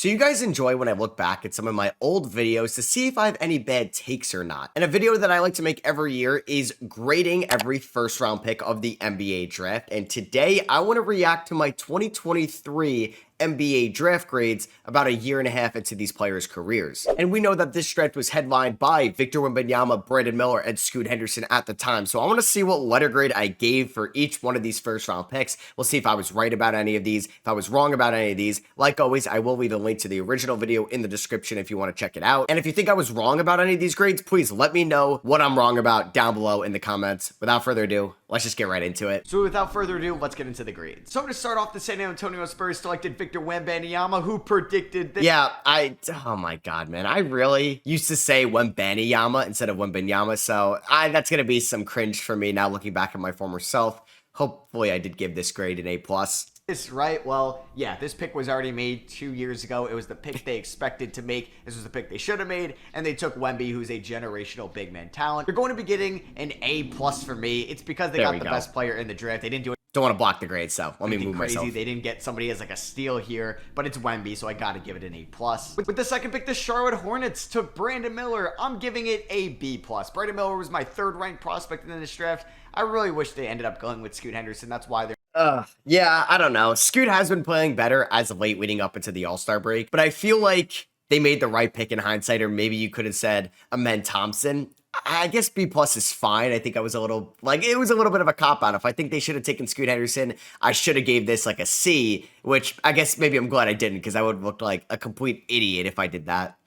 So you guys enjoy when I look back at some of my old videos to see if I have any bad takes or not. And a video that I like to make every year is grading every first round pick of the NBA draft. And today I want to react to my 2023 NBA draft grades about a year and a half into these players' careers. And we know that this draft was headlined by Victor Wembanyama, Brandon Miller, and Scoot Henderson at the time. So I want to see what letter grade I gave for each one of these first round picks. We'll see if I was right about any of these, if I was wrong about any of these. Like always, I will leave a link to the original video in the description if you want to check it out. And if you think I was wrong about any of these grades, please let me know what I'm wrong about down below in the comments. Without further ado, let's just get right into it. So without further ado, let's get into the grades. So to start off, the San Antonio Spurs selected Victor Wembanyama, who predicted this. Yeah, oh my god, man. I really used to say Wembanyama instead of Wembanyama, so that's going to be some cringe for me now looking back at my former self. Hopefully I did give this grade an A+. This right? Well, yeah, this pick was already made 2 years ago. It was the pick they expected to make. This was the pick they should have made, and they took Wemby, who's a generational big man talent. You're going to be getting an A+ for me. It's because they got the best player in the draft. They didn't do it. Don't want to block the grade, so let me move myself. They didn't get somebody as like a steal here, but it's Wemby, so I got to give it an A+. With the second pick, the Charlotte Hornets took Brandon Miller. I'm giving it a B+. Brandon Miller was my third-ranked prospect in this draft. I really wish they ended up going with Scoot Henderson. That's why they're... Yeah, I don't know. Scoot has been playing better as of late leading up into the All-Star break, but I feel like they made the right pick in hindsight, or maybe you could have said Amen Thompson. I guess B+ is fine. I think I was a little, it was a little bit of a cop-out. If I think they should have taken Scoot Henderson, I should have gave this like a C, which I guess maybe I'm glad I didn't, because I would have looked like a complete idiot if I did that.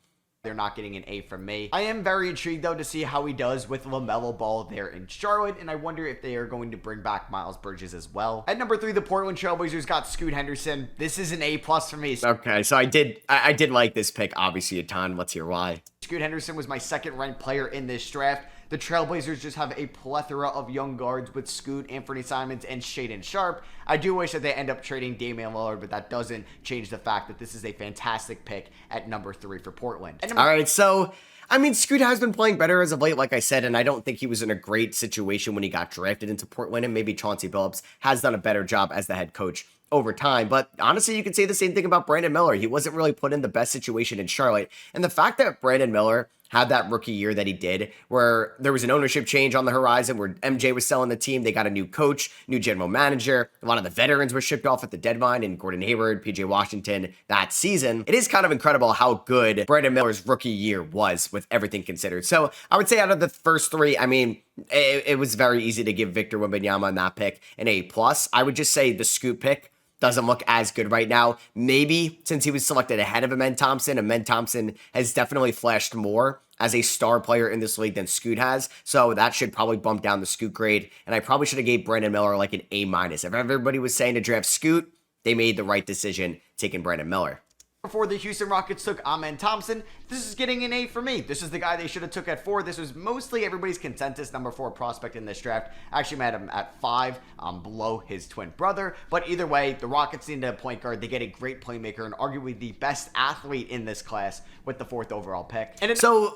They're not getting an A from me. I am very intrigued, though, to see how he does with LaMelo Ball there in Charlotte, and I wonder if they are going to bring back Miles Bridges as well. At number 3, the Portland Trailblazers got Scoot Henderson. This is an A+ for me. Okay, so I did like this pick, obviously, a ton. Let's hear why. Scoot Henderson was my second-ranked player in this draft. The Trailblazers just have a plethora of young guards with Scoot, Anthony Simons, and Shaedon Sharpe. I do wish that they end up trading Damian Lillard, but that doesn't change the fact that this is a fantastic pick at number 3 for Portland. All right, so... I mean, Scoot has been playing better as of late, like I said, and I don't think he was in a great situation when he got drafted into Portland, and maybe Chauncey Billups has done a better job as the head coach over time. But honestly, you could say the same thing about Brandon Miller. He wasn't really put in the best situation in Charlotte, and the fact that Brandon Miller had that rookie year that he did, where there was an ownership change on the horizon, where MJ was selling the team, they got a new coach, new general manager, a lot of the veterans were shipped off at the deadline, and Gordon Hayward, PJ Washington that season. It is kind of incredible how good Brandon Miller's rookie year was with everything considered. So I would say out of the first 3, I mean, it was very easy to give Victor Wembanyama on that pick an A+. I would just say the Scoot pick doesn't look as good right now. Maybe since he was selected ahead of Amen Thompson has definitely flashed more as a star player in this league than Scoot has. So that should probably bump down the Scoot grade. And I probably should have gave Brandon Miller like an A-. If everybody was saying to draft Scoot, they made the right decision taking Brandon Miller. Before the Houston Rockets took Amen Thompson, this is getting an A for me. This is the guy they should have took at 4. This was mostly everybody's consensus number 4 prospect in this draft. I actually had him at 5, below his twin brother. But either way, the Rockets need a point guard. They get a great playmaker and arguably the best athlete in this class with the 4th overall pick. And so,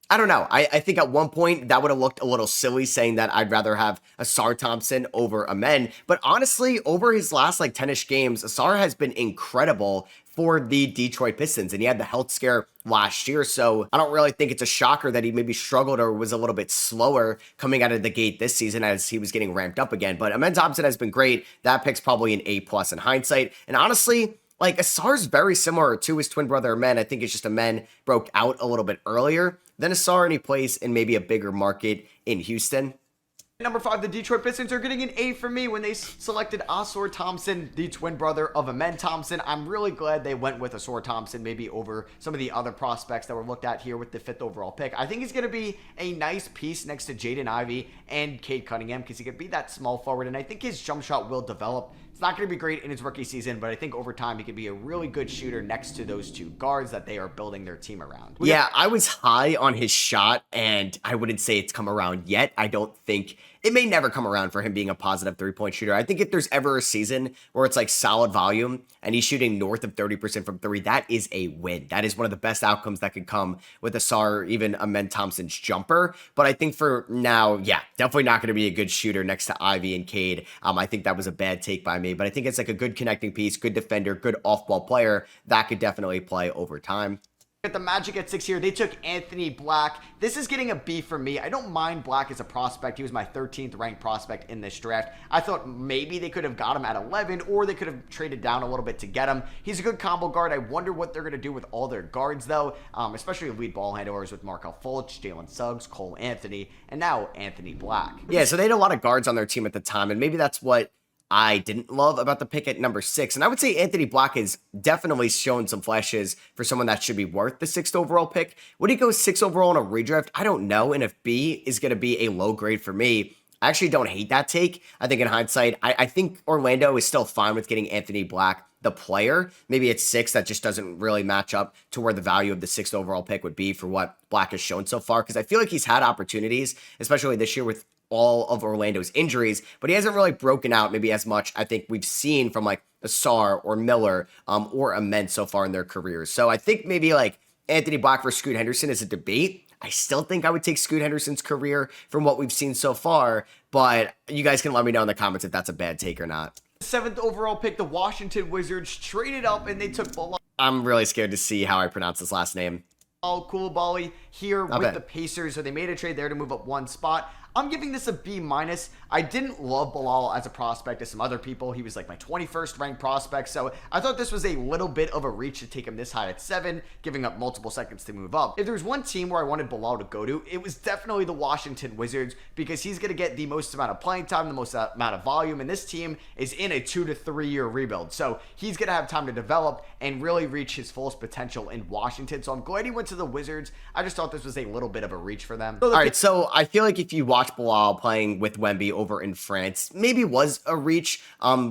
I don't know. I think at one point that would have looked a little silly saying that I'd rather have Ausar Thompson over Amen. But honestly, over his last 10-ish games, Ausar has been incredible for the Detroit Pistons, and he had the health scare last year, so I don't really think it's a shocker that he maybe struggled or was a little bit slower coming out of the gate this season as he was getting ramped up again. But Amen Thompson has been great. That pick's probably an A+ in hindsight, and honestly, Ausar's very similar to his twin brother Amen. I think it's just Amen broke out a little bit earlier than Ausar, and he plays in maybe a bigger market in Houston. Number 5, the Detroit Pistons are getting an A for me when they selected Ausar Thompson, the twin brother of Amen Thompson. I'm really glad they went with Ausar Thompson maybe over some of the other prospects that were looked at here with the 5th overall pick. I think he's going to be a nice piece next to Jaden Ivey and Cade Cunningham because he could be that small forward, and I think his jump shot will develop. It's not going to be great in his rookie season, but I think over time he could be a really good shooter next to those 2 guards that they are building their team around. Yeah, I was high on his shot, and I wouldn't say it's come around yet. I don't think it may never come around for him being a positive 3-point shooter. I think if there's ever a season where it's solid volume and he's shooting north of 30% from 3, that is a win. That is one of the best outcomes that could come with Ausar, even Amen Thompson's jumper. But I think for now, yeah, definitely not going to be a good shooter next to Ivy and Cade. I think that was a bad take by me. me, but I think it's like a good connecting piece, good defender, good off-ball player that could definitely play over time. At the Magic at 6 here, they took Anthony Black. This is getting a B for me. I don't mind Black as a prospect. He was my 13th ranked prospect in this draft. I thought maybe they could have got him at 11, or they could have traded down a little bit to get him. He's a good combo guard. I wonder what they're going to do with all their guards, though, especially lead ball handlers with Markelle Fultz, Jalen Suggs, Cole Anthony, and now Anthony Black. Yeah, so they had a lot of guards on their team at the time, and maybe that's what I didn't love about the pick at number 6. And I would say Anthony Black has definitely shown some flashes for someone that should be worth the 6th overall pick. Would he go 6th overall in a redraft? I don't know. And if B is going to be a low grade for me, I actually don't hate that take. I think in hindsight, I think Orlando is still fine with getting Anthony Black, the player. Maybe it's 6 that just doesn't really match up to where the value of the 6th overall pick would be for what Black has shown so far. Because I feel like he's had opportunities, especially this year with all of Orlando's injuries, but he hasn't really broken out maybe as much I think we've seen from like Asar or Miller or Ament so far in their careers. So I think maybe like Anthony Black versus Scoot Henderson is a debate. I still think I would take Scoot Henderson's career from what we've seen so far, but you guys can let me know in the comments if that's a bad take or not. 7th overall pick, the Washington Wizards traded up and they took Bilal. I'm really scared to see how I pronounce his last name. Coulibaly here with the Pacers, so they made a trade there to move up one spot. I'm giving this a B-. I didn't love Bilal as a prospect as some other people. He was like my 21st ranked prospect, so I thought this was a little bit of a reach to take him this high at 7, giving up multiple seconds to move up. If there's one team where I wanted Bilal to go to, it was definitely the Washington Wizards, because he's going to get the most amount of playing time, the most amount of volume, and this team is in a 2 to 3 year rebuild, so he's going to have time to develop and really reach his fullest potential in Washington. So I'm glad he went to the Wizards. I just thought this was a little bit of a reach for them. All right, so I feel like if you watch Bilal playing with Wemby over in France, maybe was a reach.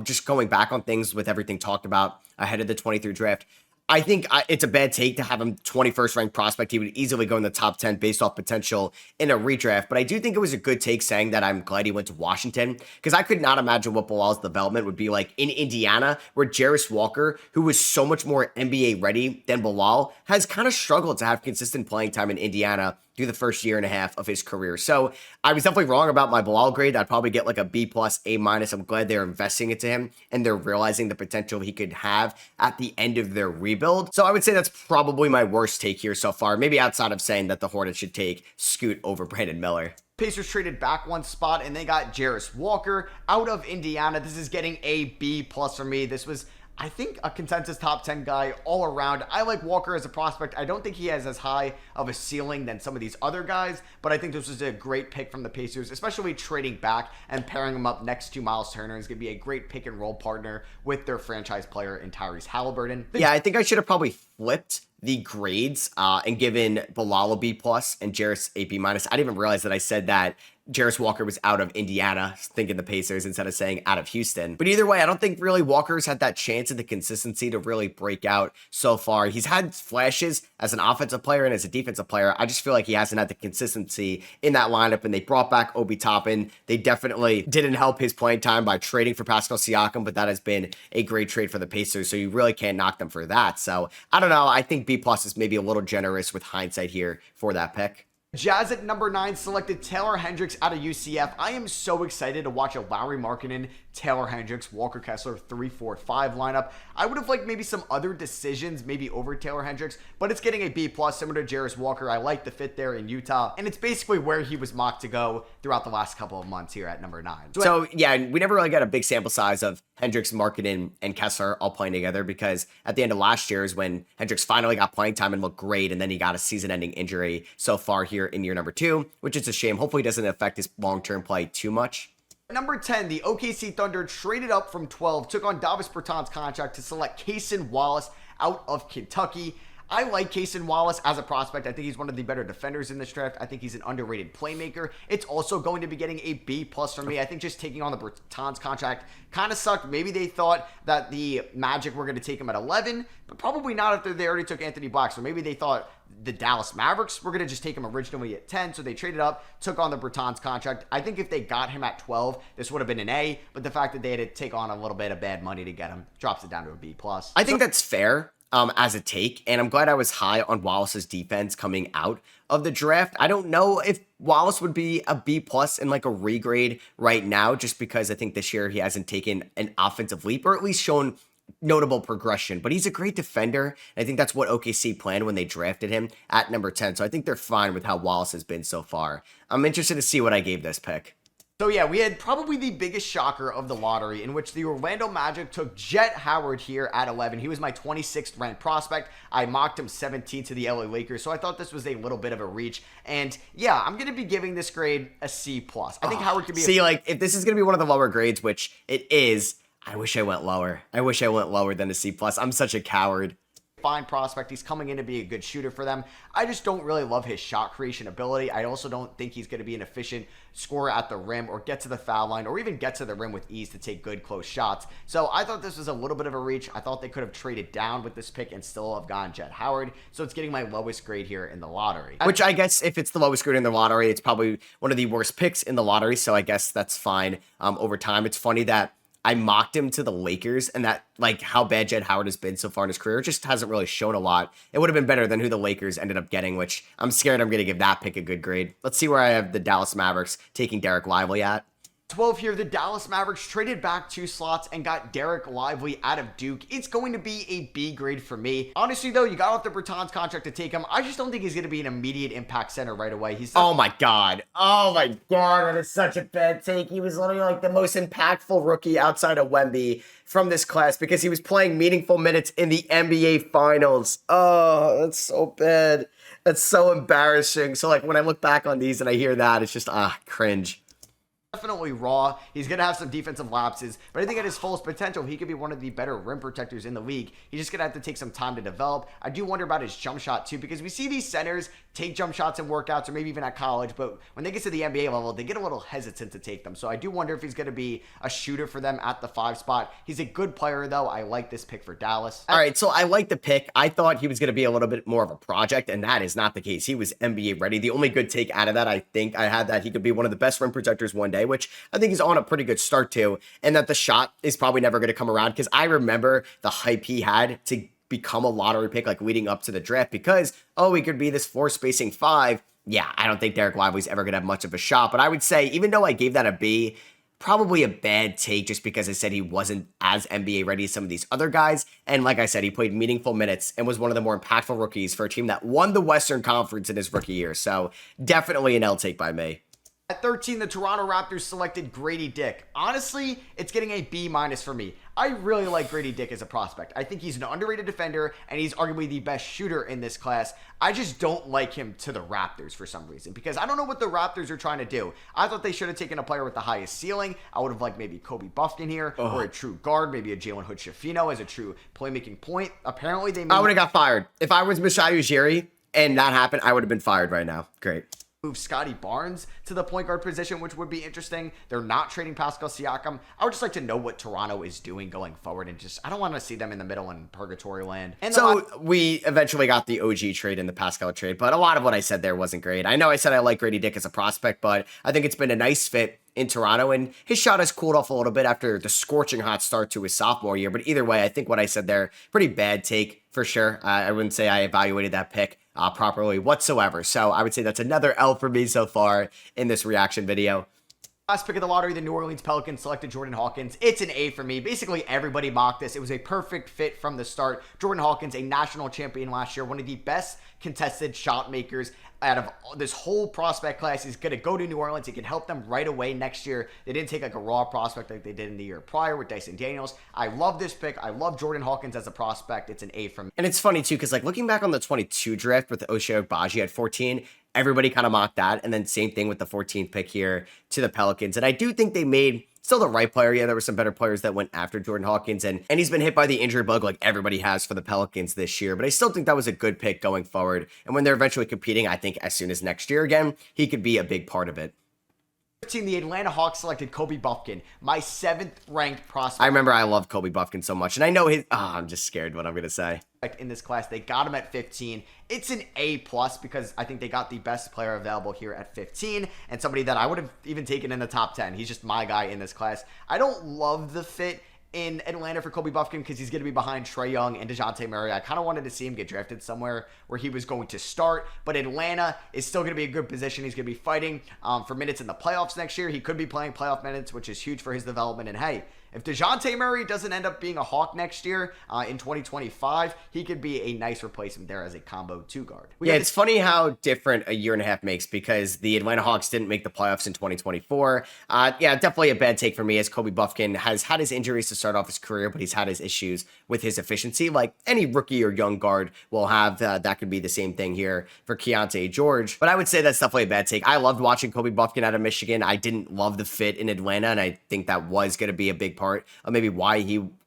Just going back on things with everything talked about ahead of the 23 draft, I think it's a bad take to have him 21st ranked prospect. He would easily go in the top 10 based off potential in a redraft. But I do think it was a good take saying that I'm glad he went to Washington, because I could not imagine what Bilal's development would be like in Indiana, where Jarris Walker, who was so much more NBA ready than Bilal, has kind of struggled to have consistent playing time in Indiana through the first year and a half of his career. So I was definitely wrong about my Bilal grade. I'd probably get like a B+, A-. I'm glad they're investing into him and they're realizing the potential he could have at the end of their rebuild. So I would say that's probably my worst take here so far, maybe outside of saying that the Hornets should take Scoot over Brandon Miller. Pacers traded back one spot and they got Jarris Walker out of Indiana. This is getting a B+ for me. This was, I think, a consensus top 10 guy all around. I like Walker as a prospect. I don't think he has as high of a ceiling than some of these other guys, but I think this was a great pick from the Pacers, especially trading back and pairing him up next to Miles Turner is going to be a great pick and roll partner with their franchise player in Tyrese Halliburton. Yeah, I think I should have probably flipped the grades and given Bilal a B+ and Jarris a B-. I didn't even realize that I said that Jarris Walker was out of Indiana, thinking the Pacers instead of saying out of Houston. But either way, I don't think really Walker's had that chance and the consistency to really break out so far. He's had flashes as an offensive player and as a defensive player. I just feel like he hasn't had the consistency in that lineup, and they brought back Obi Toppin. They definitely didn't help his playing time by trading for Pascal Siakam, but that has been a great trade for the Pacers, so you really can't knock them for that. So I don't know. I think B+ is maybe a little generous with hindsight here for that pick. Jazz at number 9 selected Taylor Hendricks out of UCF. I am so excited to watch a Lauri Markkanen, Taylor Hendricks, Walker Kessler 3-4-5 lineup. I would have liked maybe some other decisions, maybe over Taylor Hendricks, but it's getting a B+, similar to Jarris Walker. I like the fit there in Utah, and it's basically where he was mocked to go throughout the last couple of months here at number 9. So yeah, we never really got a big sample size of Hendricks, Markkanen, and Kessler all playing together, because at the end of last year is when Hendricks finally got playing time and looked great, and then he got a season-ending injury so far here in year number 2, which is a shame. Hopefully it doesn't affect his long-term play too much. Number 10, the OKC Thunder traded up from 12, took on Davis Bertans' contract to select Cason Wallace out of Kentucky. I like Cason Wallace as a prospect. I think he's one of the better defenders in this draft. I think he's an underrated playmaker. It's also going to be getting a B+ from me. I think just taking on the Bertans contract kind of sucked. Maybe they thought that the Magic were going to take him at 11, but probably not after they already took Anthony Black. So maybe they thought the Dallas Mavericks were going to just take him originally at 10, so they traded up, took on the Bertans contract. I think if they got him at 12, this would have been an A, but the fact that they had to take on a little bit of bad money to get him drops it down to a B+. I think that's fair. as a take, and I'm glad I was high on Wallace's defense coming out of the draft. I don't know if Wallace would be a B plus in like a regrade right now, just because I think this year he hasn't taken an offensive leap, or at least shown notable progression, but he's a great defender. And I think that's what OKC planned when they drafted him at number 10. So I think they're fine with how Wallace has been so far. I'm interested to see what I gave this pick. So yeah, we had probably the biggest shocker of the lottery, in which the Orlando Magic took Jet Howard here at 11. He was my 26th ranked prospect. I mocked him 17th to the LA Lakers, so I thought this was a little bit of a reach. And yeah, I'm going to be giving this grade a C+. I think Howard could be See, like, if this is going to be one of the lower grades, which it is, I wish I went lower. I wish I went lower than a C+. I'm such a coward. Fine prospect. He's coming in to be a good shooter for them. I just don't really love his shot creation ability. I also don't think he's going to be an efficient scorer at the rim, or get to the foul line, or even get to the rim with ease to take good close shots. So I thought this was a little bit of a reach. I thought they could have traded down with this pick and still have gone Jet Howard. So it's getting my lowest grade here in the lottery. Which I guess if it's the lowest grade in the lottery, it's probably one of the worst picks in the lottery. So I guess that's fine over time. It's funny that I mocked him to the Lakers, and that, like, how bad Jet Howard has been so far in his career just hasn't really shown a lot. It would have been better than who the Lakers ended up getting, which I'm scared I'm going to give that pick a good grade. Let's see where I have the Dallas Mavericks taking Derek Lively at. 12 here, the Dallas Mavericks traded back 2 slots and got Derek Lively out of Duke. It's going to be a B grade for me. Honestly, though, you got off the Bertans contract to take him. I just don't think he's going to be an immediate impact center right away. Oh my God, that is such a bad take. He was literally like the most impactful rookie outside of Wemby from this class, because he was playing meaningful minutes in the NBA Finals. Oh, that's so bad. That's so embarrassing. So, like, when I look back on these and I hear that, it's just, cringe. Definitely raw. He's going to have some defensive lapses, but I think at his fullest potential, he could be one of the better rim protectors in the league. He's just going to have to take some time to develop. I do wonder about his jump shot too, because we see these centers take jump shots in workouts or maybe even at college, but when they get to the NBA level, they get a little hesitant to take them. So I do wonder if he's going to be a shooter for them at the 5 spot. He's a good player though. I like this pick for Dallas. All right, so I like the pick. I thought he was going to be a little bit more of a project, and that is not the case. He was NBA ready. The only good take out of that, I think I had that he could be one of the best rim protectors one day, which I think he's on a pretty good start to, and that the shot is probably never going to come around, because I remember the hype he had to become a lottery pick, like leading up to the draft, because, oh, he could be this 4 spacing 5. Yeah, I don't think Derek Lively's ever going to have much of a shot, but I would say, even though I gave that a B, probably a bad take, just because I said he wasn't as NBA ready as some of these other guys. And like I said, he played meaningful minutes and was one of the more impactful rookies for a team that won the Western Conference in his rookie year. So definitely an L take by me. At 13, the Toronto Raptors selected Grady Dick. Honestly, it's getting a B- for me. I really like Grady Dick as a prospect. I think he's an underrated defender, and he's arguably the best shooter in this class. I just don't like him to the Raptors for some reason, because I don't know what the Raptors are trying to do. I thought they should have taken a player with the highest ceiling. I would have liked maybe Kobe Buffkin here, or a true guard, maybe a Jalen Hood-Schifino as a true playmaking point. Apparently, I would have got fired. If I was Masai Ujiri and that happened, I would have been fired right now. Great. Move Scotty Barnes to the point guard position, which would be interesting. They're not trading Pascal Siakam. I would just like to know what Toronto is doing going forward, and just, I don't want to see them in the middle in purgatory land. And so we eventually got the OG trade and the Pascal trade, but a lot of what I said there wasn't great. I know I said I like Grady Dick as a prospect, but I think it's been a nice fit in Toronto, and his shot has cooled off a little bit after the scorching hot start to his sophomore year. But either way, I think what I said there, pretty bad take for sure. I wouldn't say I evaluated that pick properly whatsoever. So I would say that's another L for me so far in this reaction video. Last pick of the lottery, the New Orleans Pelicans selected Jordan Hawkins. It's an A for me. Basically, everybody mocked this. It was a perfect fit from the start. Jordan Hawkins, a national champion last year, one of the best contested shot makers out of this whole prospect class. He's going to go to New Orleans. He can help them right away next year. They didn't take like a raw prospect like they did in the year prior with Dyson Daniels. I love this pick. I love Jordan Hawkins as a prospect. It's an A for me. And it's funny too, because like looking back on the 22 draft with Ochai Agbaji at 14, everybody kind of mocked that. And then same thing with the 14th pick here to the Pelicans. And I do think they made still the right player. Yeah, there were some better players that went after Jordan Hawkins, and he's been hit by the injury bug like everybody has for the Pelicans this year. But I still think that was a good pick going forward. And when they're eventually competing, I think as soon as next year again, he could be a big part of it. 15, the Atlanta Hawks selected Kobe Buffkin, my 7th ranked prospect. I remember I love Kobe Buffkin so much, and I know I'm just scared what I'm going to say. In this class, they got him at 15. It's an A+ because I think they got the best player available here at 15, and somebody that I would have even taken in the top 10. He's just my guy in this class. I don't love the fit in Atlanta for Kobe Buffkin because he's going to be behind Trae Young and DeJounte Murray. I kind of wanted to see him get drafted somewhere where he was going to start, but Atlanta is still going to be a good position. He's going to be fighting for minutes in the playoffs next year. He could be playing playoff minutes, which is huge for his development. And hey, if DeJounte Murray doesn't end up being a Hawk next year in 2025, he could be a nice replacement there as a combo 2 guard. Yeah, it's funny how different a year and a half makes because the Atlanta Hawks didn't make the playoffs in 2024. Yeah, definitely a bad take for me as Kobe Buffkin has had his injuries to start off his career, but he's had his issues with his efficiency. Like any rookie or young guard will have, that could be the same thing here for Keontae George. But I would say that's definitely a bad take. I loved watching Kobe Buffkin out of Michigan. I didn't love the fit in Atlanta, and I think that was going to be a big part of maybe why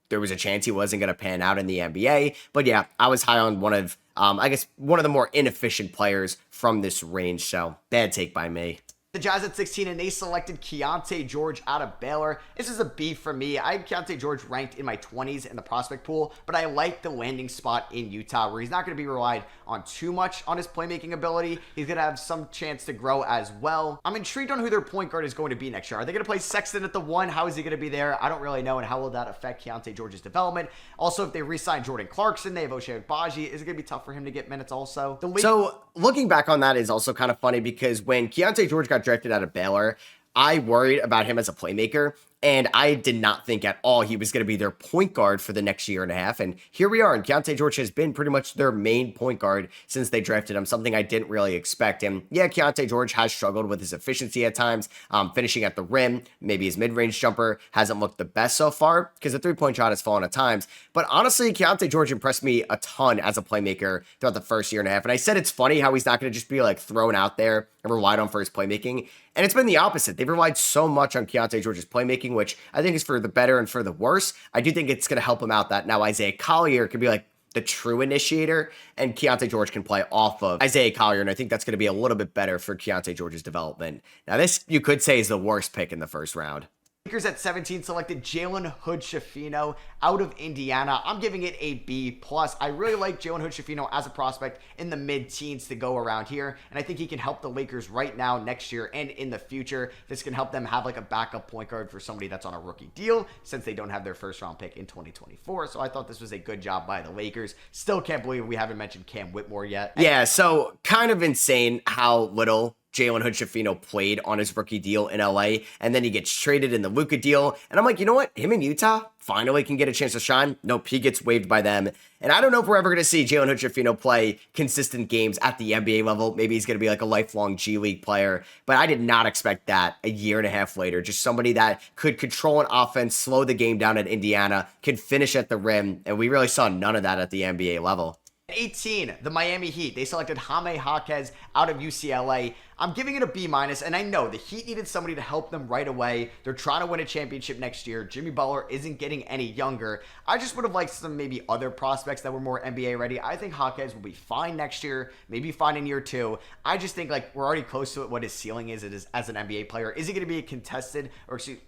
there was a chance he wasn't going to pan out in the NBA. But yeah, I was high on one of the more inefficient players from this range. So bad take by me. The Jazz at 16, and they selected Keontae George out of Baylor. This is a B for me. I have Keontae George ranked in my 20s in the prospect pool, but I like the landing spot in Utah where he's not going to be relied on too much on his playmaking ability. He's going to have some chance to grow as well. I'm intrigued on who their point guard is going to be next year. Are they going to play Sexton at the 1? How is he going to be there? I don't really know, and how will that affect Keontae George's development? Also, if they re-sign Jordan Clarkson, they have Ochai Agbaji. Is it going to be tough for him to get minutes also? So looking back on that is also kind of funny because when Keontae George got drafted out of Baylor, I worried about him as a playmaker, and I did not think at all he was going to be their point guard for the next year and a half. And here we are, and Keontae George has been pretty much their main point guard since they drafted him, something I didn't really expect. And yeah, Keontae George has struggled with his efficiency at times, finishing at the rim. Maybe his mid-range jumper hasn't looked the best so far because the three-point shot has fallen at times. But honestly, Keontae George impressed me a ton as a playmaker throughout the first year and a half. And I said it's funny how he's not going to just be like thrown out there and relied on for his playmaking. And it's been the opposite. They've relied so much on Keontae George's playmaking, which I think is for the better and for the worse. I do think it's going to help him out that now Isaiah Collier could be like the true initiator, and Keontae George can play off of Isaiah Collier, and I think that's going to be a little bit better for Keontae George's development. Now, this, you could say, is the worst pick in the first round. Lakers at 17 selected Jalen Hood-Schifino out of Indiana. I'm giving it a B+. I really like Jalen Hood-Schifino as a prospect in the mid-teens to go around here, and I think he can help the Lakers right now, next year, and in the future. This can help them have like a backup point guard for somebody that's on a rookie deal since they don't have their first-round pick in 2024. So I thought this was a good job by the Lakers. Still can't believe we haven't mentioned Cam Whitmore yet. Yeah, so kind of insane how little Jalen Hood-Schifino played on his rookie deal in LA, and then he gets traded in the Luka deal. And I'm like, you know what? Him in Utah finally can get a chance to shine. Nope, he gets waived by them. And I don't know if we're ever going to see Jalen Hood-Schifino play consistent games at the NBA level. Maybe he's going to be like a lifelong G League player, but I did not expect that a year and a half later. Just somebody that could control an offense, slow the game down at Indiana, could finish at the rim, and we really saw none of that at the NBA level. 18, the Miami Heat. They selected Jaime Jaquez out of UCLA. I'm giving it a B-, and I know the Heat needed somebody to help them right away. They're trying to win a championship next year. Jimmy Butler isn't getting any younger. I just would have liked some maybe other prospects that were more NBA ready. I think Jaquez will be fine next year, maybe fine in year 2. I just think like we're already close to what his ceiling is as an NBA player. Is he going to be a contested, or is he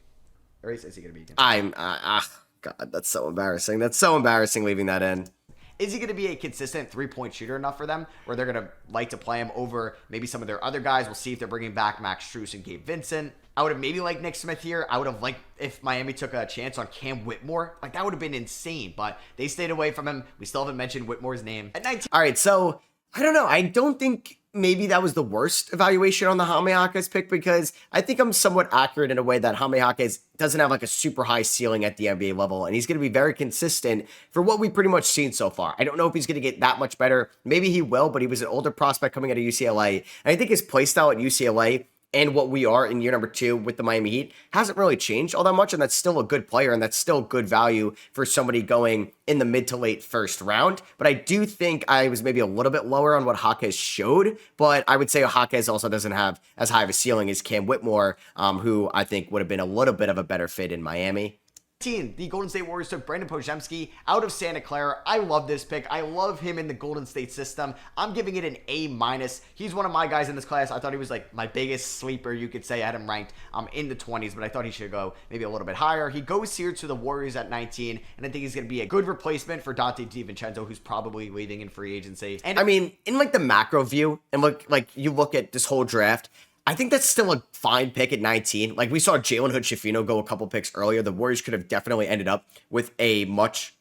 going to be a contested? God, that's so embarrassing. That's so embarrassing leaving that in. Is he going to be a consistent three-point shooter enough for them where they're going to like to play him over maybe some of their other guys? We'll see if they're bringing back Max Strus and Gabe Vincent. I would have maybe liked Nick Smith here. I would have liked if Miami took a chance on Cam Whitmore. Like, that would have been insane, but they stayed away from him. We still haven't mentioned Whitmore's name. At 19. All right, so I don't know. I don't think maybe that was the worst evaluation on the Jaime Jaquez pick because I think I'm somewhat accurate in a way that Jaime Jaquez doesn't have like a super high ceiling at the NBA level, and he's going to be very consistent for what we've pretty much seen so far. I don't know if he's going to get that much better. Maybe he will, but he was an older prospect coming out of UCLA, and I think his play style at UCLA and what we are in year number 2 with the Miami Heat hasn't really changed all that much, and that's still a good player, and that's still good value for somebody going in the mid to late first round. But I do think I was maybe a little bit lower on what Jaquez showed, but I would say Jaquez also doesn't have as high of a ceiling as Cam Whitmore, who I think would have been a little bit of a better fit in Miami. The Golden State Warriors took Brandon Podziemski out of Santa Clara. I love this pick. I love him in the Golden State system. I'm giving it an A-. He's one of my guys in this class. I thought he was like my biggest sleeper, you could say. I had him ranked in the 20s, but I thought he should go maybe a little bit higher. He goes here to the Warriors at 19, and I think he's going to be a good replacement for Dante DiVincenzo, who's probably leaving in free agency. And I mean, in like the macro view, and you look at this whole draft, I think that's still a fine pick at 19. Like, we saw Jalen Hood-Schifino go a couple picks earlier. The Warriors could have definitely ended up with a much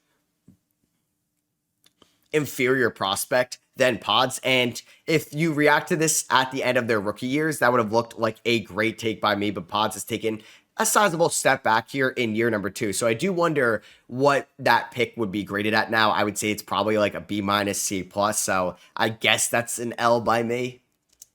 inferior prospect than Pods. And if you react to this at the end of their rookie years, that would have looked like a great take by me. But Pods has taken a sizable step back here in year number 2. So I do wonder what that pick would be graded at now. I would say it's probably like a B minus, C plus. So I guess that's an L by me.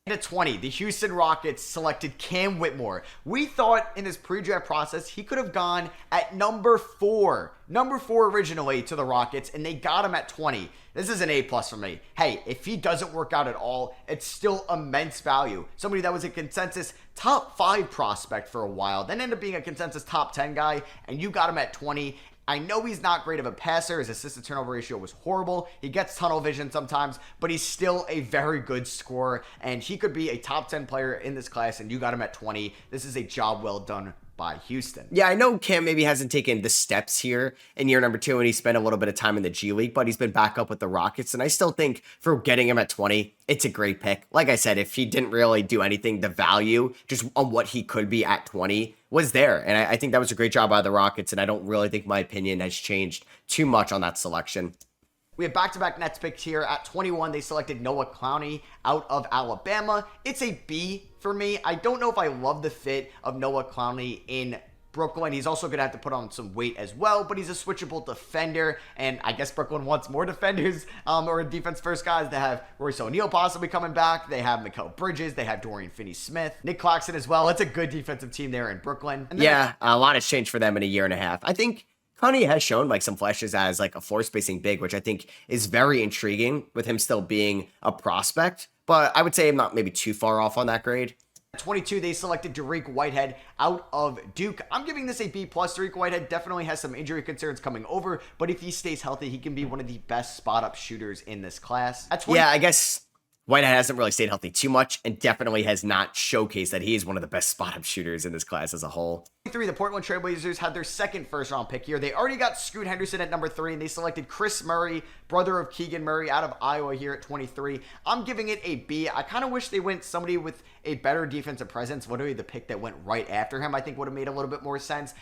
At 20, the Houston Rockets selected Cam Whitmore. We thought in this pre-draft process he could have gone at number 4 originally to the Rockets, and they got him at 20. This is an A plus for me. Hey, if he doesn't work out at all, it's still immense value. Somebody that was a consensus top 5 prospect for a while, then ended up being a consensus top 10 guy, and you got him at 20. I know he's not great of a passer. His assist to turnover ratio was horrible. He gets tunnel vision sometimes, but he's still a very good scorer, and he could be a top 10 player in this class, and you got him at 20. This is a job well done by Houston. Yeah, I know Cam maybe hasn't taken the steps here in year number 2, and he spent a little bit of time in the G League, but he's been back up with the Rockets, and I still think for getting him at 20, it's a great pick. Like I said, if he didn't really do anything, the value just on what he could be at 20 was there, and I think that was a great job by the Rockets, and I don't really think my opinion has changed too much on that selection. We have back-to-back Nets picks here. At 21, they selected Noah Clowney out of Alabama. It's a B for me. I don't know if I love the fit of Noah Clowney in Brooklyn. He's also going to have to put on some weight as well, but he's a switchable defender, and I guess Brooklyn wants more defenders or defense-first guys. They have Royce O'Neal possibly coming back. They have Mikal Bridges. They have Dorian Finney-Smith. Nick Claxton as well. It's a good defensive team there in Brooklyn. Yeah, a lot has changed for them in a year and a half. I think Connie has shown like some flashes as like a floor spacing big, which I think is very intriguing with him still being a prospect. But I would say I'm not maybe too far off on that grade. At 22, they selected Dariq Whitehead out of Duke. I'm giving this a B+. Dariq Whitehead definitely has some injury concerns coming over, but if he stays healthy, he can be one of the best spot-up shooters in this class. Yeah, I guess Whitehead hasn't really stayed healthy too much and definitely has not showcased that he is one of the best spot-up shooters in this class as a whole. The Portland Trailblazers had their second first-round pick here. They already got Scoot Henderson at number 3, and they selected Chris Murray, brother of Keegan Murray, out of Iowa here at 23. I'm giving it a B. I kind of wish they went somebody with a better defensive presence. Literally, the pick that went right after him, I think, would have made a little bit more sense.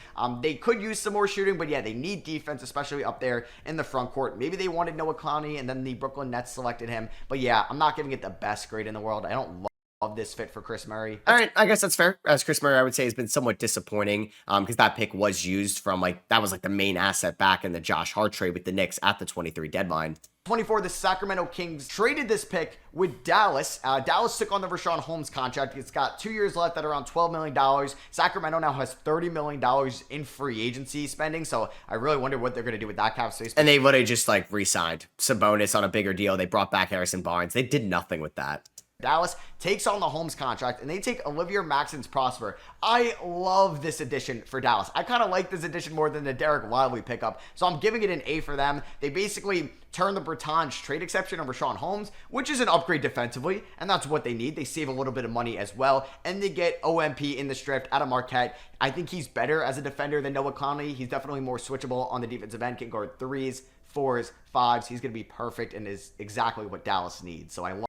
They could use some more shooting, but yeah, they need defense, especially up there in the front court. Maybe they wanted Noah Clowney, and then the Brooklyn Nets selected him. But yeah, I'm not giving it the best grade in the world. I don't love this fit for Chris Murray. All right, I guess that's fair. As Chris Murray, I would say, has been somewhat disappointing because that pick was used from that was the main asset back in the Josh Hart trade with the Knicks at the 23 deadline. 24, the Sacramento Kings traded this pick with Dallas. Dallas took on the Rashawn Holmes contract. It's got 2 years left at around $12 million. Sacramento now has $30 million in free agency spending, so I really wonder what they're going to do with that cap space. And they literally just re-signed Sabonis on a bigger deal. They brought back Harrison Barnes. They did nothing with that. Dallas takes on the Holmes contract, and they take Olivier Maxence Prosper. I love this addition for Dallas. I kind of like this addition more than the Derek Lively pickup, so I'm giving it an A for them. They basically turn the Bertans trade exception over Rashawn Holmes, which is an upgrade defensively, and that's what they need. They save a little bit of money as well, and they get OMP in the draft out of Marquette. I think he's better as a defender than Noah Clowney. He's definitely more switchable on the defensive end, can guard 3s, 4s, 5s. He's going to be perfect and is exactly what Dallas needs, so I love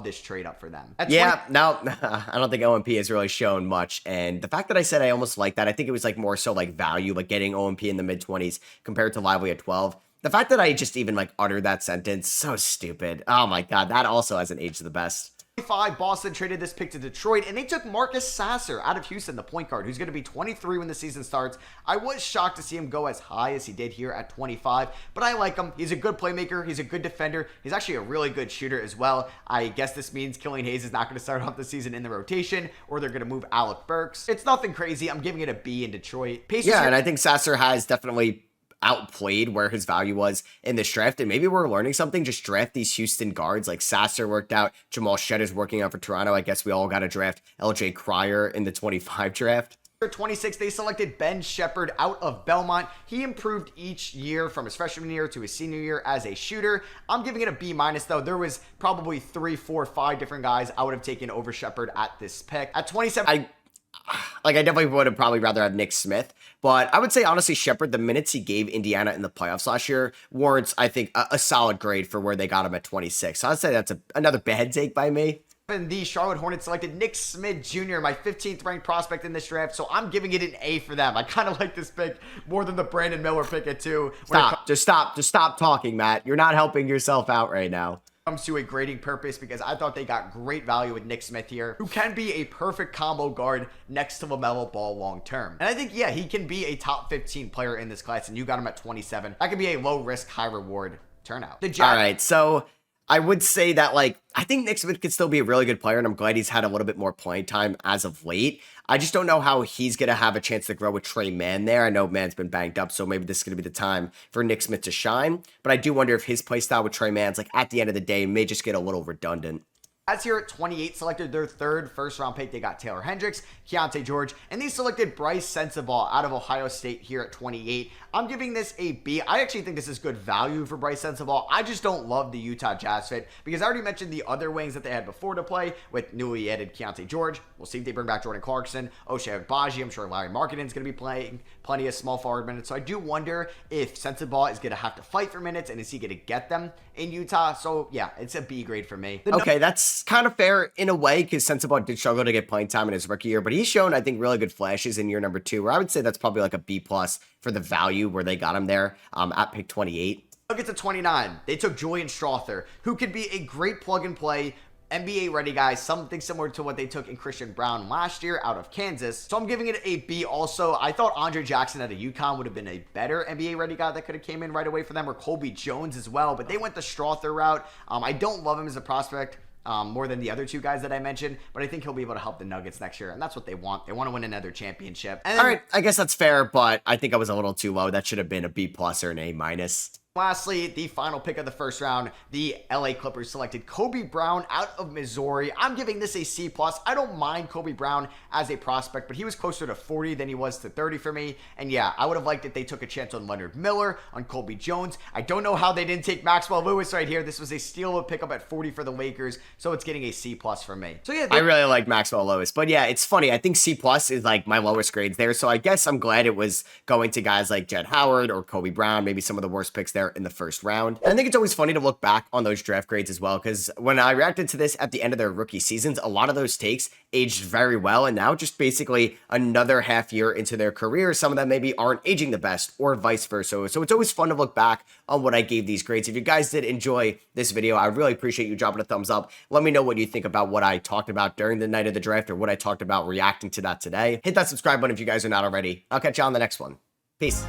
this trade up for them. Yeah, no, I don't think OMP has really shown much. And the fact that I said I almost like that, I think it was more so value, getting OMP in the mid-20s compared to Lively at 12. The fact that I just even uttered that sentence, so stupid. Oh my God, that also hasn't aged the best. 25, Boston traded this pick to Detroit, and they took Marcus Sasser out of Houston, the point guard, who's going to be 23 when the season starts. I was shocked to see him go as high as he did here at 25, but I like him. He's a good playmaker. He's a good defender. He's actually a really good shooter as well. I guess this means Killian Hayes is not going to start off the season in the rotation, or they're going to move Alec Burks. It's nothing crazy. I'm giving it a B in Detroit. Pacers and I think Sasser has definitely outplayed where his value was in this draft, and maybe we're learning something. Just draft these Houston guards. Sasser worked out, Jamal Shedder's working out for Toronto. I guess we all got to draft LJ Cryer in the 25 draft. 26, they selected Ben Shepherd out of Belmont. He improved each year from his freshman year to his senior year as a shooter. I'm giving it a B- though. There was probably 3, 4, 5 different guys I would have taken over Shepherd at this pick. At 27, I definitely would have probably rather have Nick Smith, but I would say honestly Shepherd, the minutes he gave Indiana in the playoffs last year warrants, I think, a solid grade for where they got him at 26. So I'd say that's another bad take by me. And the Charlotte Hornets selected Nick Smith Jr., my 15th ranked prospect in this draft, so I'm giving it an A for them. I kind of like this pick more than the Brandon Miller pick at 2. Just stop talking, Matt. You're not helping yourself out right now. Comes to a grading purpose, because I thought they got great value with Nick Smith here, who can be a perfect combo guard next to LaMelo Ball long term. And I think, yeah, he can be a top 15 player in this class, and you got him at 27. That could be a low risk, high reward turnout. All right, so I would say that, like, I think Nick Smith could still be a really good player, and I'm glad he's had a little bit more playing time as of late. I just don't know how he's going to have a chance to grow with Trey Mann there. I know Mann's been banged up, so maybe this is going to be the time for Nick Smith to shine. But I do wonder if his play style with Trey Mann's, like, at the end of the day, may just get a little redundant. As here at 28, selected their third first-round pick. They got Taylor Hendricks, Keontae George, and they selected Bryce Sensabaugh out of Ohio State here at 28. I'm giving this a B. I actually think this is good value for Bryce Sensabaugh. I just don't love the Utah Jazz fit, because I already mentioned the other wings that they had before to play with newly added Keontae George. We'll see if they bring back Jordan Clarkson, Ochai Agbaji. I'm sure Larry Markkanen's going to be playing plenty of small forward minutes. So I do wonder if Sensabaugh is going to have to fight for minutes, and is he going to get them in Utah? So yeah, it's a B grade for me. Okay, that's kind of fair in a way, because Sensabaugh did struggle to get playing time in his rookie year, but he's shown, I think, really good flashes in year number 2, where I would say that's probably like a B+ for the value where they got him there at pick 28. Look at the 29. They took Julian Strawther, who could be a great plug-and-play NBA ready guy, something similar to what they took in Christian Brown last year out of Kansas. So I'm giving it a B also. I thought Andre Jackson out of UConn would have been a better NBA ready guy that could have came in right away for them, or Colby Jones as well, but they went the Strawther route. I don't love him as a prospect more than the other 2 guys that I mentioned, but I think he'll be able to help the Nuggets next year, and that's what they want. They want to win another championship. And all right, I guess that's fair, but I think I was a little too low. That should have been a B+ or an A-. Lastly, the final pick of the first round, the LA Clippers selected Kobe Brown out of Missouri. I'm giving this a C+. I don't mind Kobe Brown as a prospect, but he was closer to 40 than he was to 30 for me. And yeah, I would have liked if they took a chance on Leonard Miller, on Colby Jones. I don't know how they didn't take Maxwell Lewis right here. This was a steal of pickup at 40 for the Lakers, so it's getting a C+ for me. So yeah, I really like Maxwell Lewis, but yeah, it's funny. I think C+ is like my lowest grades there, so I guess I'm glad it was going to guys like Jed Howard or Kobe Brown, maybe some of the worst picks there in the first round. And I think it's always funny to look back on those draft grades as well, because when I reacted to this at the end of their rookie seasons, a lot of those takes aged very well, and now just basically another half year into their career, some of them maybe aren't aging the best, or vice versa. So it's always fun to look back on what I gave these grades. If you guys did enjoy this video, I really appreciate you dropping a thumbs up. Let me know what you think about what I talked about during the night of the draft, or what I talked about reacting to that today. Hit that subscribe button if you guys are not already. I'll catch you on the next one. Peace.